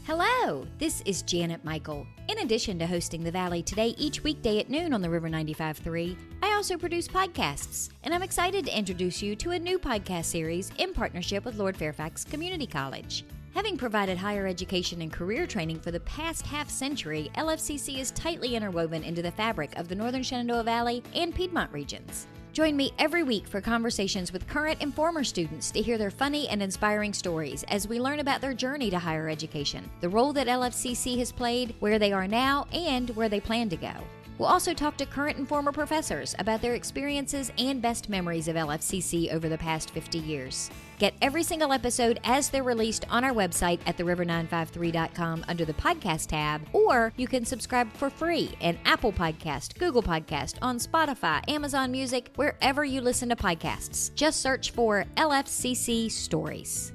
Hello, this is Janet Michael. In addition to hosting The Valley Today each weekday at noon on the River 95.3, I also produce podcasts, and I'm excited to introduce you to a new podcast series in partnership with Lord Fairfax Community College. Having provided higher education and career training for the past half-century, LFCC is tightly interwoven into the fabric of the Northern Shenandoah Valley and Piedmont regions. Join me every week for conversations with current and former students to hear their funny and inspiring stories as we learn about their journey to higher education, the role that LFCC has played, where they are now, and where they plan to go. We'll also talk to current and former professors about their experiences and best memories of LFCC over the past 50 years. Get every single episode as they're released on our website at theriver953.com under the podcast tab, or you can subscribe for free in Apple Podcast, Google Podcast, on Spotify, Amazon Music, wherever you listen to podcasts. Just search for LFCC Stories.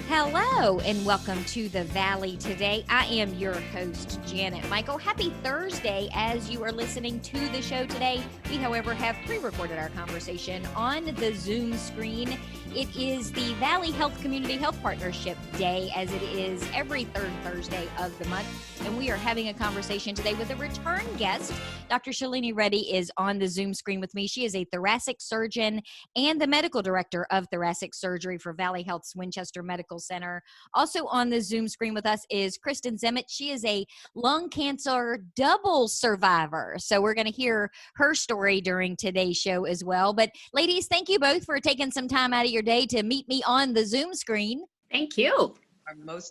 Hello and welcome to The Valley Today. I am your host, Janet Michael. Happy Thursday as you are listening to the show today. We, however, have pre-recorded our conversation on the Zoom screen. It is the Valley Health Community Health Partnership Day, as it is every third Thursday of the month. And we are having a conversation today with a return guest. Dr. Shalini Reddy is on the Zoom screen with me. She is a thoracic surgeon and the medical director of thoracic surgery for Valley Health's Winchester Medical Center. Also on the Zoom screen with us is Kristen Zemet. She is a lung cancer double survivor. So we're going to hear her story during today's show as well. But ladies, thank you both for taking some time out of your day to meet me on the Zoom screen. Thank you.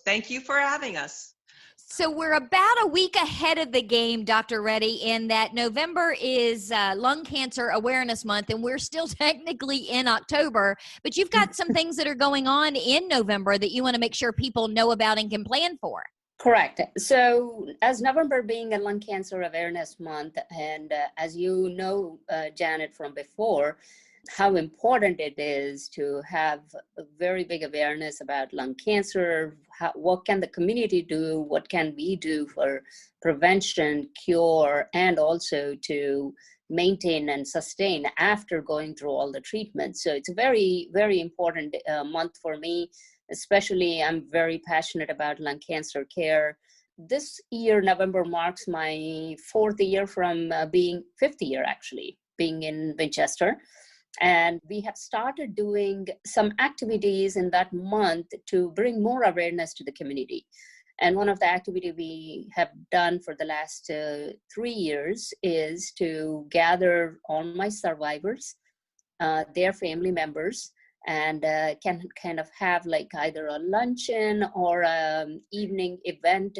Thank you for having us. So we're about a week ahead of the game, Dr. Reddy, in that November is Lung Cancer Awareness Month, and we're still technically in October, but you've got some things that are going on in November that you want to make sure people know about and can plan for. Correct. So as November being a Lung Cancer Awareness Month, and as you know, Janet, from before, how important it is to have a very big awareness about lung cancer. What can the community do? What can we do for prevention, cure, and also to maintain and sustain after going through all the treatments? So it's a very, very important month for me. Especially, I'm very passionate about lung cancer care. This year, November marks my fifth year actually, being in Winchester. And we have started doing some activities in that month to bring more awareness to the community. And one of the activities we have done for the last 3 years is to gather all my survivors, their family members, and can kind of have like either a luncheon or an evening event,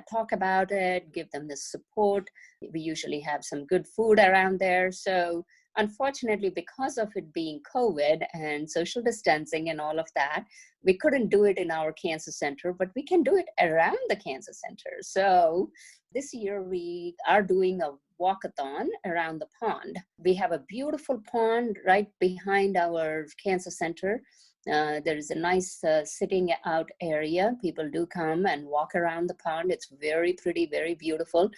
talk about it, give them the support. We usually have some good food around there. So unfortunately, because of it being COVID and social distancing and all of that, we couldn't do it in our cancer center, but we can do it around the cancer center. So this year we are doing a walkathon around the pond. We have a beautiful pond right behind our cancer center. There is a nice sitting out area. People do come and walk around the pond. It's very pretty, very beautiful.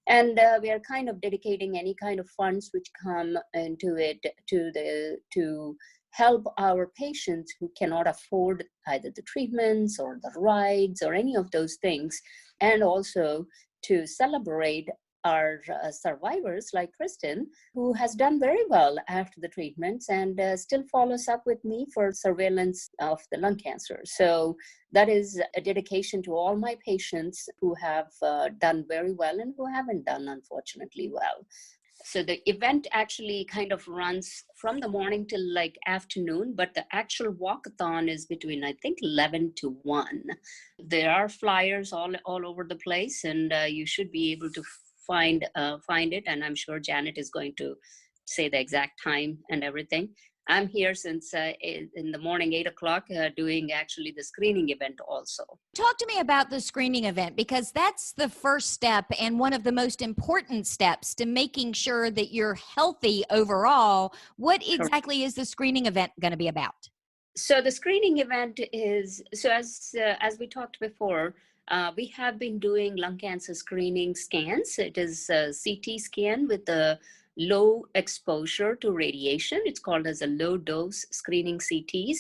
And we are kind of dedicating any kind of funds which come into it to help our patients who cannot afford either the treatments or the rides or any of those things, and also to celebrate our survivors like Kristen, who has done very well after the treatments and still follows up with me for surveillance of the lung cancer. So that is a dedication to all my patients who have done very well and who haven't done, unfortunately, well. So the event actually kind of runs from the morning till like afternoon, but the actual walkathon is between, I think, 11 to 1. There are flyers all over the place, and you should be able to find it, and I'm sure Janet is going to say the exact time and everything. I'm here since in the morning, 8 o'clock, doing actually the screening event also. Talk to me about the screening event, because that's the first step and one of the most important steps to making sure that you're healthy overall. What exactly is the screening event going to be about? So the screening event is, so as we talked before, We have been doing lung cancer screening scans. It is a CT scan with a low exposure to radiation. It's called as a low dose screening CTs,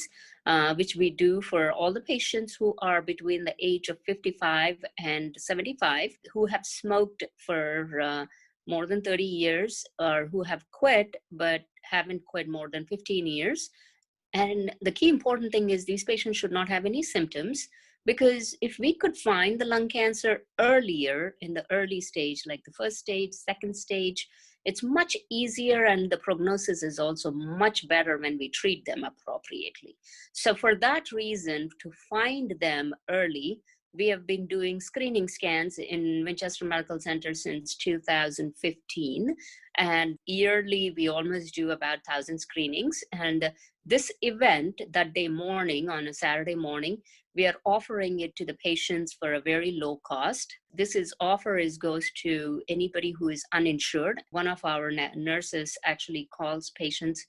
which we do for all the patients who are between the age of 55 and 75, who have smoked for more than 30 years, or who have quit but haven't quit more than 15 years. And the key important thing is these patients should not have any symptoms, because if we could find the lung cancer earlier in the early stage, like the first stage, second stage, it's much easier, and the prognosis is also much better when we treat them appropriately. So for that reason, to find them early, we have been doing screening scans in Winchester Medical Center since 2015. And yearly, we almost do about 1,000 screenings. And this event, that day morning, on a Saturday morning, we are offering it to the patients for a very low cost. Offer goes to anybody who is uninsured. One of our nurses actually calls patients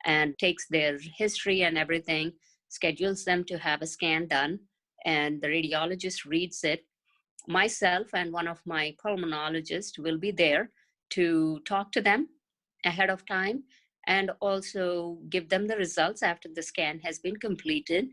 and takes their history and everything, schedules them to have a scan done, and the radiologist reads it. Myself and one of my pulmonologists will be there to talk to them ahead of time, and also give them the results after the scan has been completed,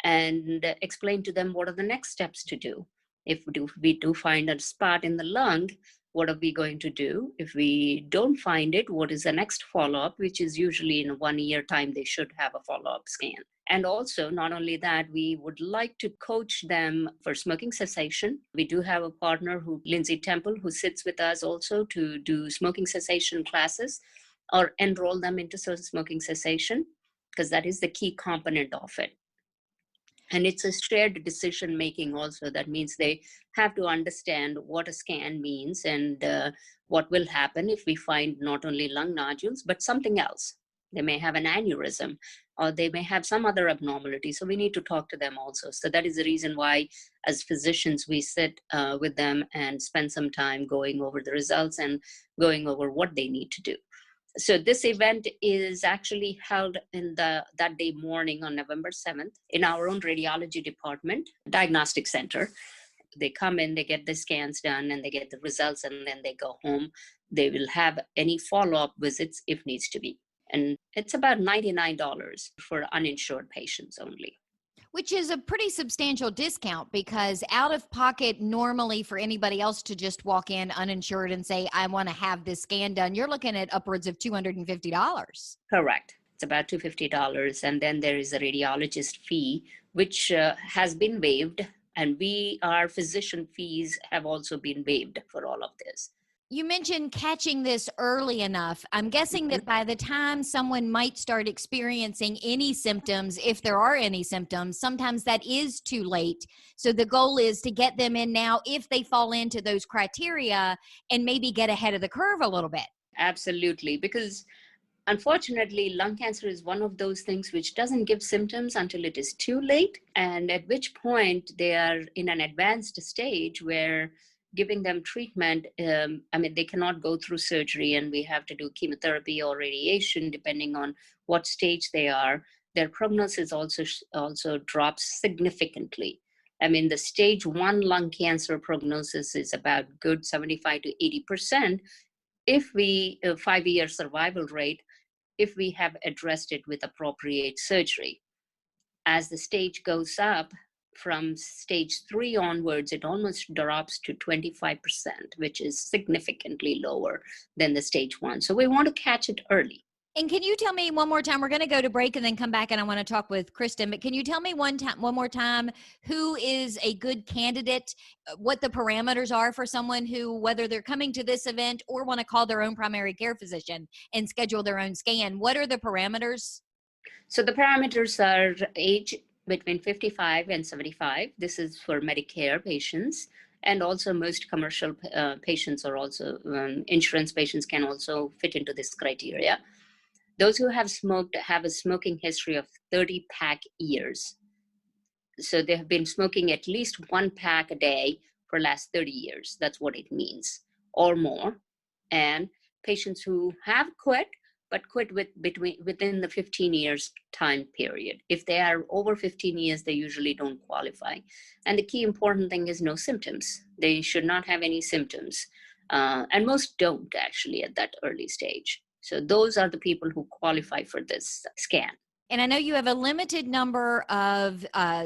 and explain to them what are the next steps to do. If we do find a spot in the lung, what are we going to do? If we don't find it, what is the next follow-up, which is usually in a 1 year time, they should have a follow-up scan. And also, not only that, we would like to coach them for smoking cessation. We do have a partner, Lindsay Temple, who sits with us also to do smoking cessation classes, or enroll them into smoking cessation, because that is the key component of it. And it's a shared decision making also. That means they have to understand what a scan means, and what will happen if we find not only lung nodules, but something else. They may have an aneurysm, or they may have some other abnormality. So we need to talk to them also. So that is the reason why, as physicians, we sit with them and spend some time going over the results and going over what they need to do. So this event is actually held in that day morning on November 7th in our own radiology department, Diagnostic Center. They come in, they get the scans done, and they get the results, and then they go home. They will have any follow-up visits if needs to be. And it's about $99 for uninsured patients only. Which is a pretty substantial discount, because out of pocket normally for anybody else to just walk in uninsured and say, I want to have this scan done, you're looking at upwards of $250. Correct. It's about $250. And then there is a radiologist fee, which has been waived. And our physician fees have also been waived for all of this. You mentioned catching this early enough. I'm guessing that by the time someone might start experiencing any symptoms, if there are any symptoms, sometimes that is too late. So the goal is to get them in now if they fall into those criteria, and maybe get ahead of the curve a little bit. Absolutely. Because unfortunately, lung cancer is one of those things which doesn't give symptoms until it is too late. And at which point they are in an advanced stage where giving them treatment, they cannot go through surgery, and we have to do chemotherapy or radiation depending on what stage they are. Their prognosis also drops significantly. The stage 1 lung cancer prognosis is about good 75 to 80% if 5-year survival rate, if we have addressed it with appropriate surgery. As the stage goes up, from stage 3 onwards, it almost drops to 25%, which is significantly lower than the stage 1. So we want to catch it early. And can you tell me one more time, we're going to go to break and then come back, and I want to talk with Kristen, but can you tell me one more time who is a good candidate, what the parameters are for someone who, whether they're coming to this event or want to call their own primary care physician and schedule their own scan? What are the parameters? So the parameters are age between 55 and 75. This is for Medicare patients. And also most commercial patients, or also insurance patients, can also fit into this criteria. Those who have smoked have a smoking history of 30 pack years. So they have been smoking at least 1 pack a day for the last 30 years. That's what it means, or more. And patients who have quit, but quit within the 15 years time period. If they are over 15 years, they usually don't qualify. And the key important thing is no symptoms. They should not have any symptoms. And most don't actually at that early stage. So those are the people who qualify for this scan. And I know you have a limited number of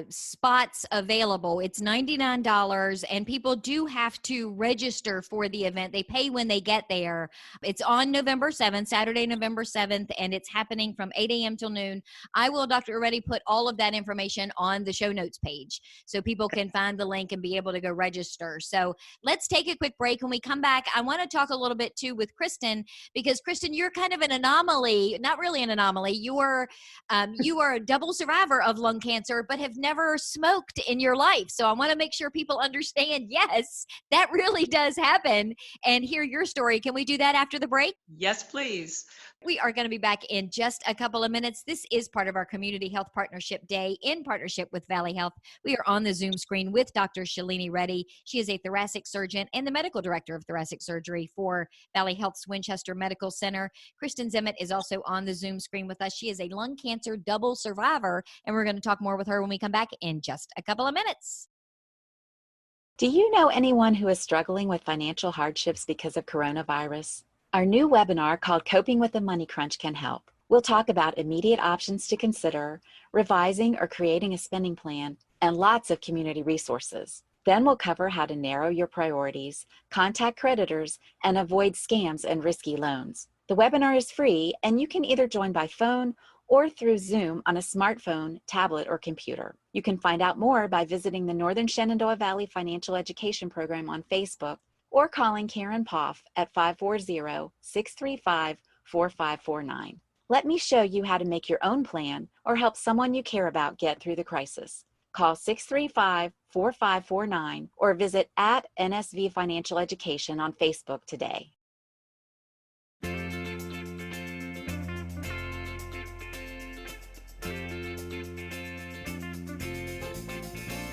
spots available. It's $99, and people do have to register for the event. They pay when they get there. It's on November 7th, Saturday, November 7th, and it's happening from 8 a.m. till noon. I will, Dr. Reddy, put all of that information on the show notes page so people can find the link and be able to go register. So let's take a quick break. When we come back, I want to talk a little bit, too, with Kristen, because, Kristen, you're kind of an anomaly. Not really an anomaly. You are a double survivor of lung cancer, but have never smoked in your life. So I want to make sure people understand, yes, that really does happen, and hear your story. Can we do that after the break? Yes, please. We are going to be back in just a couple of minutes. This is part of our Community Health Partnership Day in partnership with Valley Health. We are on the Zoom screen with Dr. Shalini Reddy. She is a thoracic surgeon and the medical director of thoracic surgery for Valley Health's Winchester Medical Center. Kristen Zimmett is also on the Zoom screen with us. She is a lung cancer double survivor, and we're going to talk more with her when we come back in just a couple of minutes. Do you know anyone who is struggling with financial hardships because of coronavirus? Our new webinar called Coping with the Money Crunch can help. We'll talk about immediate options to consider, revising or creating a spending plan, and lots of community resources. Then we'll cover how to narrow your priorities, contact creditors, and avoid scams and risky loans. The webinar is free, and you can either join by phone or through Zoom on a smartphone, tablet, or computer. You can find out more by visiting the Northern Shenandoah Valley Financial Education Program on Facebook or calling Karen Poff at 540-635-4549. Let me show you how to make your own plan or help someone you care about get through the crisis. Call 635-4549 or visit at NSV Financial Education on Facebook today.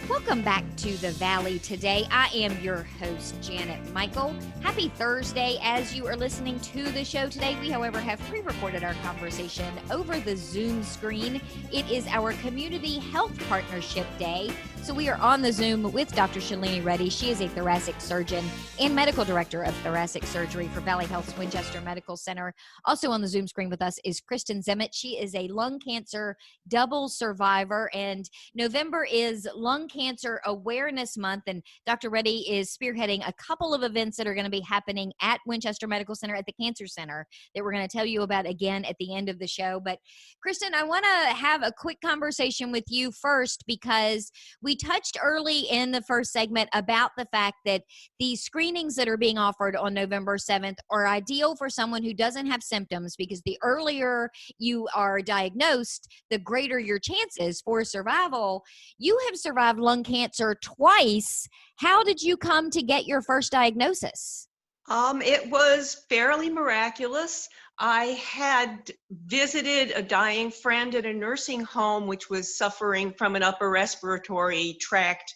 Welcome back to the Valley today. I am your host, Janet Michael. Happy Thursday as you are listening to the show today. We, however, have pre-recorded our conversation over the Zoom screen. It is our Community Health Partnership Day. So we are on the Zoom with Dr. Shalini Reddy. She is a thoracic surgeon and medical director of thoracic surgery for Valley Health's Winchester Medical Center. Also on the Zoom screen with us is Kristen Zimmett. She is a lung cancer double survivor, and November is Lung Cancer Awareness Month, and Dr. Reddy is spearheading a couple of events that are going to be happening at Winchester Medical Center at the Cancer Center that we're going to tell you about again at the end of the show. But Kristen, I want to have a quick conversation with you first, because we touched early in the first segment about the fact that these screenings that are being offered on November 7th are ideal for someone who doesn't have symptoms, because the earlier you are diagnosed, the greater your chances for survival. You have survived lung cancer twice. How did you come to get your first diagnosis? It was fairly miraculous. I had visited a dying friend at a nursing home which was suffering from an upper respiratory tract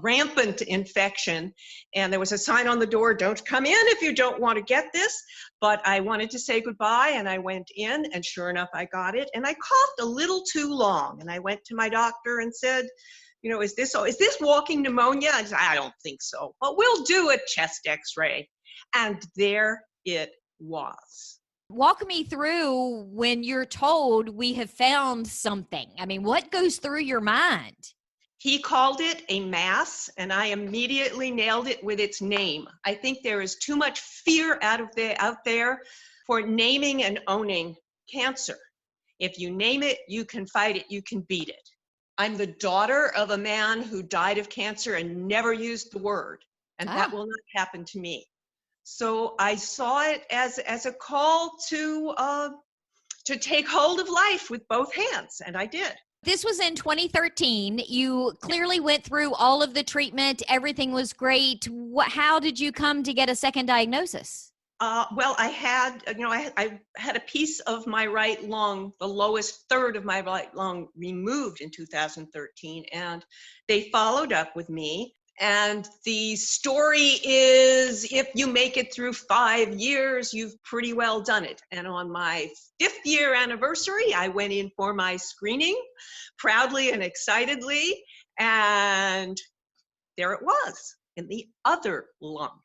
rampant infection. And there was a sign on the door, "Don't come in if you don't want to get this." But I wanted to say goodbye, and I went in, and sure enough, I got it. And I coughed a little too long. And I went to my doctor and said, is this walking pneumonia? I said, "I don't think so, but we'll do a chest x-ray." And there it was. Walk me through when you're told we have found something. I mean, what goes through your mind? He called it a mass, and I immediately nailed it with its name. I think there is too much fear out there for naming and owning cancer. If you name it, you can fight it, you can beat it. I'm the daughter of a man who died of cancer and never used the word, and that will not happen to me. So I saw it as a call to take hold of life with both hands, and I did. This was in 2013. You clearly went through all of the treatment. Everything was great. How did you come to get a second diagnosis? Well, I had a piece of my right lung, the lowest third of my right lung, removed in 2013, and they followed up with me. And the story is, if you make it through 5 years, you've pretty well done it. And on my 5th year anniversary, I went in for my screening, proudly and excitedly, and there it was, in the other lung.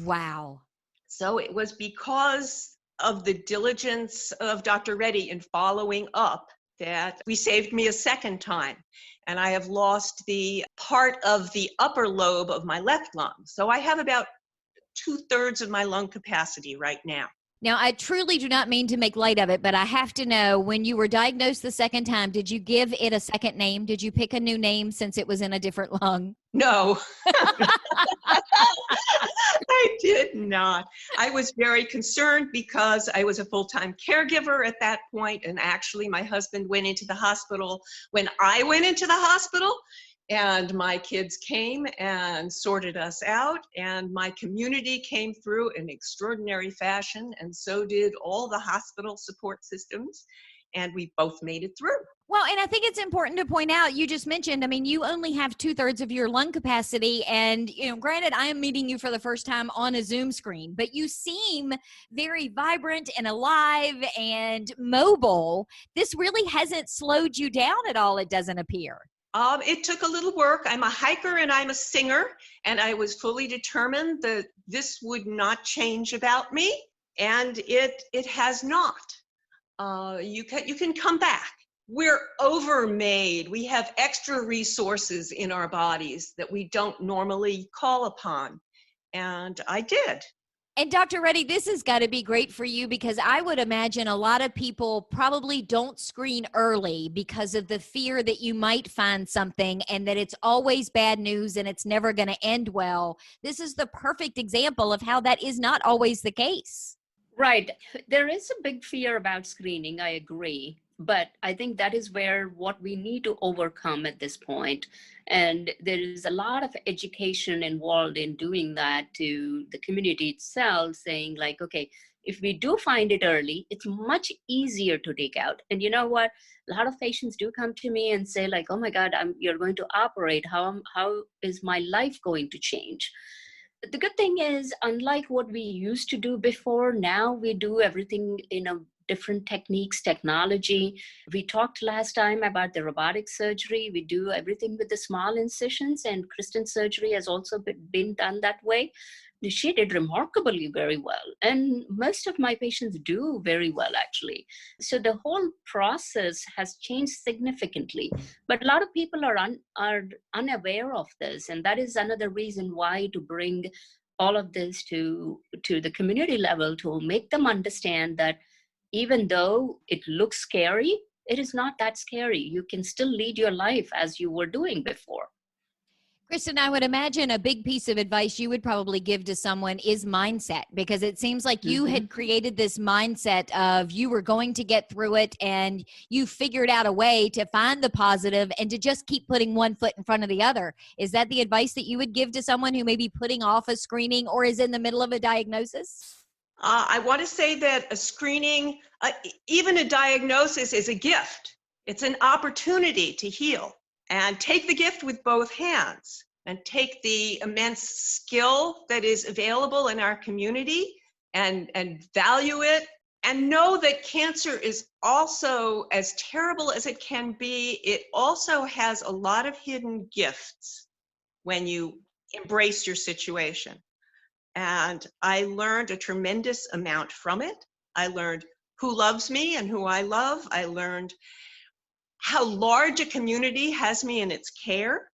Wow. So it was because of the diligence of Dr. Reddy in following up that he saved me a second time. And I have lost the part of the upper lobe of my left lung. So I have about 2/3 of my lung capacity right now. Now, I truly do not mean to make light of it, but I have to know, when you were diagnosed the second time, did you give it a second name? Did you pick a new name since it was in a different lung? No, I did not. I was very concerned because I was a full-time caregiver at that point, and actually my husband went into the hospital when I went into the hospital, and my kids came and sorted us out, and my community came through in extraordinary fashion, and so did all the hospital support systems, and we both made it through. Well, and I think it's important to point out, you just mentioned, I mean, you only have 2/3 of your lung capacity. And, granted, I am meeting you for the first time on a Zoom screen, but you seem very vibrant and alive and mobile. This really hasn't slowed you down at all, it doesn't appear. It took a little work. I'm a hiker and I'm a singer, and I was fully determined that this would not change about me, and it has not. You can come back. We're overmade. We have extra resources in our bodies that we don't normally call upon. And I did. And Dr. Reddy, this has got to be great for you, because I would imagine a lot of people probably don't screen early because of the fear that you might find something and that it's always bad news and it's never going to end well. This is the perfect example of how that is not always the case. Right. There is a big fear about screening, I agree. But I think that is where what we need to overcome at this point. And there is a lot of education involved in doing that to the community itself, saying like, okay, if we do find it early, it's much easier to take out. And you know what? A lot of patients do come to me and say like, oh my God, you're going to operate. How is my life going to change? The good thing is, unlike what we used to do before, now we do everything in a different techniques, technology. We talked last time about the robotic surgery. We do everything with the small incisions, and Kristen's surgery has also been done that way. She did remarkably very well. And most of my patients do very well, actually. So the whole process has changed significantly. But a lot of people are unaware of this. And that is another reason why to bring all of this to the community level, to make them understand that even though it looks scary, it is not that scary. You can still lead your life as you were doing before. Kristen, I would imagine a big piece of advice you would probably give to someone is mindset, because it seems like you had created this mindset of you were going to get through it, and you figured out a way to find the positive and to just keep putting one foot in front of the other. Is that the advice that you would give to someone who may be putting off a screening or is in the middle of a diagnosis? I want to say that a screening, even a diagnosis, is a gift. It's an opportunity to heal. And take the gift with both hands, and take the immense skill that is available in our community and value it, and know that cancer is also, as terrible as it can be, it also has a lot of hidden gifts when you embrace your situation. And I learned a tremendous amount from it. I learned who loves me and who I love. I learned how large a community has me in its care,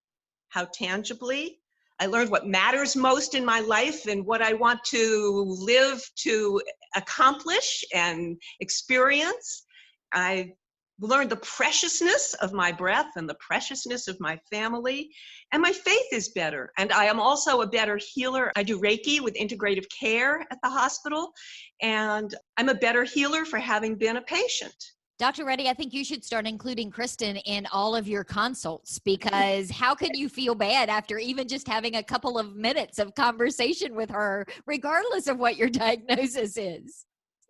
how tangibly. I learned what matters most in my life and what I want to live to accomplish and experience. I learned the preciousness of my breath and the preciousness of my family, and my faith is better. And I am also a better healer. I do Reiki with integrative care at the hospital, and I'm a better healer for having been a patient. Dr. Reddy, I think you should start including Kristen in all of your consults, because how could you feel bad after even just having a couple of minutes of conversation with her, regardless of what your diagnosis is?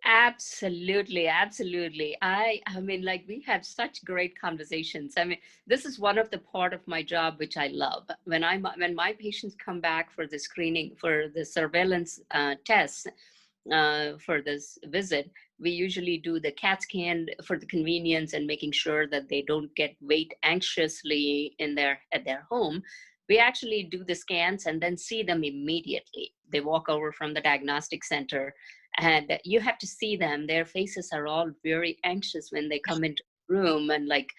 Absolutely, absolutely. I mean, like, we had such great conversations. I mean, this is one of the part of my job which I love. When my patients come back for the screening, for the surveillance tests, for this visit, we usually do the CAT scan for the convenience and making sure that they don't wait anxiously at their home. We actually do the scans and then see them immediately. They walk over from the diagnostic center, and you have to see them. Their faces are all very anxious when they come into the room, and like,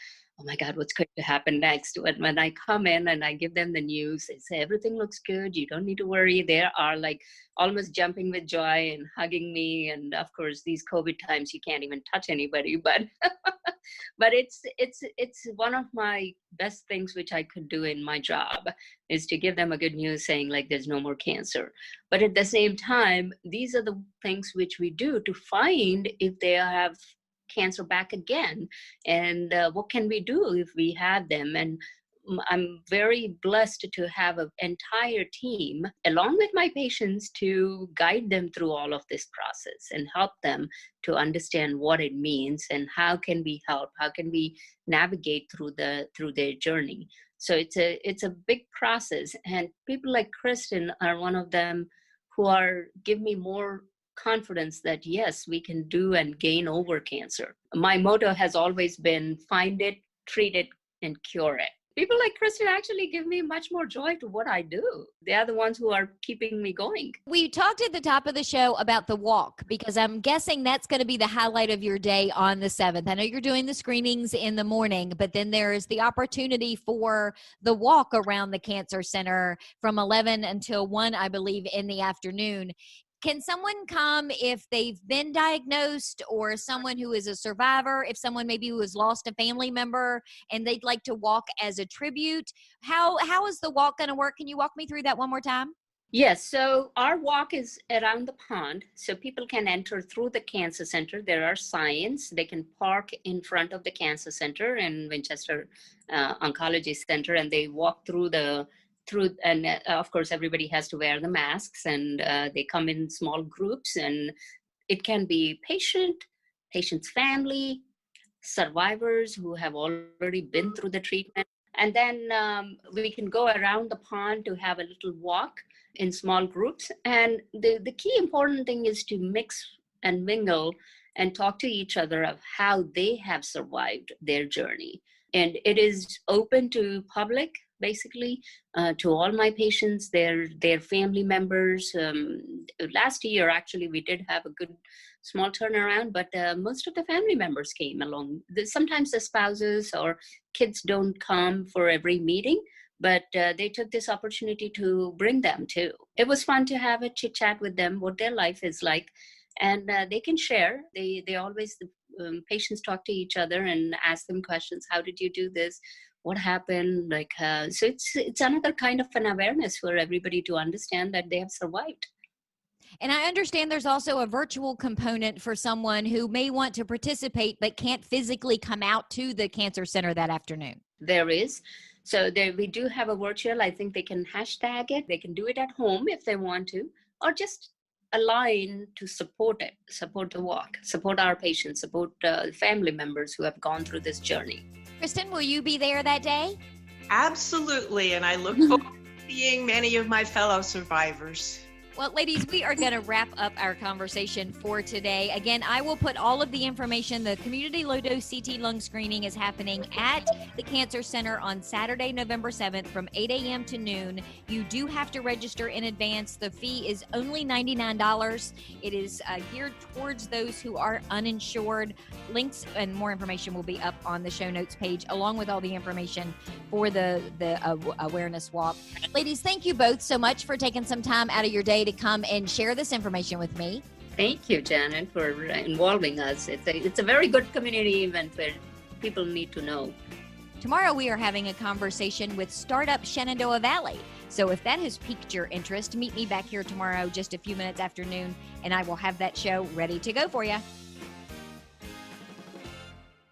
oh my God, what's going to happen next? When I come in and I give them the news, they say, everything looks good. You don't need to worry. They are like almost jumping with joy and hugging me. And of course, these COVID times, you can't even touch anybody, but but it's one of my best things which I could do in my job, is to give them a good news saying like there's no more cancer. But at the same time, these are the things which we do to find if they have cancer back again, and what can we do if we have them. And I'm very blessed to have an entire team along with my patients to guide them through all of this process and help them to understand what it means and how can we help, how can we navigate through their journey. So it's a big process, and people like Kristen are one of them who give me more confidence that yes, we can do and gain over cancer. My motto has always been find it, treat it, and cure it. People like Kristen actually give me much more joy to what I do. They are the ones who are keeping me going. We talked at the top of the show about the walk, because I'm guessing that's going to be the highlight of your day on the 7th. I know you're doing the screenings in the morning, but then there's the opportunity for the walk around the cancer center from 11 until 1, I believe, in the afternoon. Can someone come if they've been diagnosed, or someone who is a survivor, if someone maybe who has lost a family member and they'd like to walk as a tribute? How is the walk going to work? Can you walk me through that one more time? Yes, so our walk is around the pond, so people can enter through the cancer center. There are signs. They can park in front of the cancer center and Winchester Oncology Center, and they walk through and of course everybody has to wear the masks, and they come in small groups, and it can be patient's family, survivors who have already been through the treatment. And then we can go around the pond to have a little walk in small groups. And the key important thing is to mix and mingle and talk to each other of how they have survived their journey. And it is open to public, basically, to all my patients, their family members. Last year, actually, we did have a good small turnaround, but most of the family members came along. Sometimes the spouses or kids don't come for every meeting, but they took this opportunity to bring them too. It was fun to have a chit chat with them, what their life is like, and they can share. They always, patients talk to each other and ask them questions. How did you do this? What happened? So it's another kind of an awareness for everybody to understand that they have survived. And I understand there's also a virtual component for someone who may want to participate but can't physically come out to the cancer center that afternoon. There is. So we do have a virtual. I think they can hashtag it. They can do it at home if they want to, or just align to support it, support the walk, support our patients, support family members who have gone through this journey. Kristen, will you be there that day? Absolutely, and I look forward to seeing many of my fellow survivors. Well, ladies, we are going to wrap up our conversation for today. Again, I will put all of the information. The community low-dose CT lung screening is happening at the Cancer Center on Saturday, November 7th from 8 a.m. to noon. You do have to register in advance. The fee is only $99. It is geared towards those who are uninsured. Links and more information will be up on the show notes page, along with all the information for the awareness walk. Ladies, thank you both so much for taking some time out of your day to come and share this information with me. Thank you, Janet, for involving us. It's a very good community event where people need to know. Tomorrow we are having a conversation with Startup Shenandoah Valley. So if that has piqued your interest, meet me back here tomorrow just a few minutes after noon, and I will have that show ready to go for you.